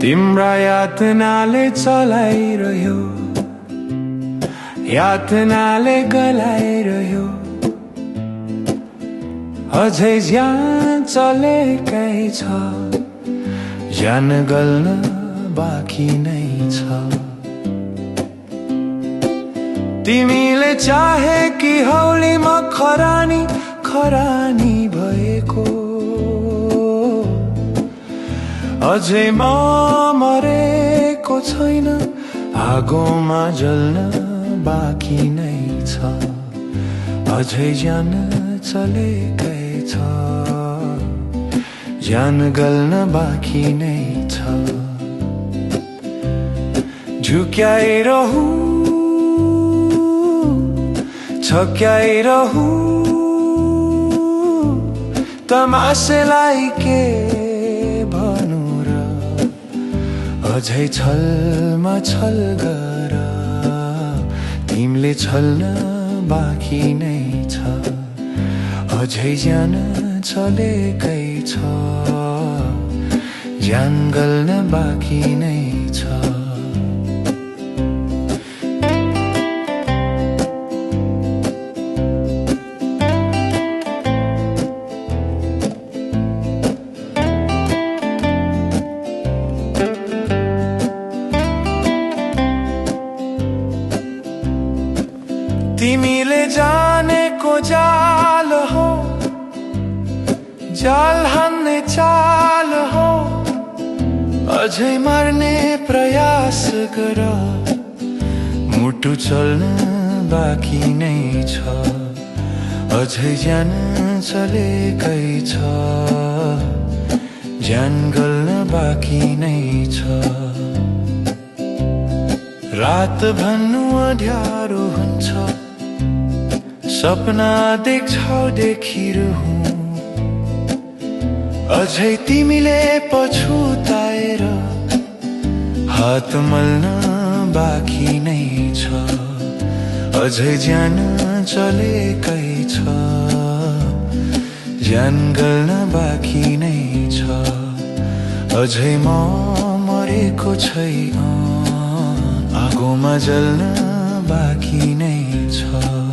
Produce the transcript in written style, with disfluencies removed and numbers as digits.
तिम्रा यातनाले चलाइरह्यो, यातनाले गलाइरह्यो, अझै ज्यान चलेकै छ, ज्यान गल्न बाँकी नै छ। तिमीले चाहे कि हौलीमा खरानी खरानी भएको, अझै म मरेको छैन, आगोमा जल्न बाँकी नै छ, अझै ज्यान चलेकै छ, ज्यान गल्न बाँकी नै छ। झुक्याइरहु छक्याइरहु तमासेलाई के भनु र, अझै छलमा छल गर, तिमीले छल्न बाँकी नै छ, अझै ज्यान चलेकै छ, ज्यान गल्न बाँकी नै छ। तिमीले जानेको जाल हो, जाल हान्ने चाल हो, अझै मर्ने प्रयास गर, मुटु चल्न बाँकी नै छ, अझै ज्यान चलेकै छ, ज्यान गल्न बाँकी नै छ। रात भन्नु अँध्यारो हुन्छ, सपना देख्छौ देखिरहु, अझै तिमीले पछुताएर हात मल्न बाँकी नै छ, अझै ज्यान चलेकै छ, ज्यान गल्न बाँकी नै छ, अझै म मरेको छैन, आगोमा जल्न बाँकी नै छ।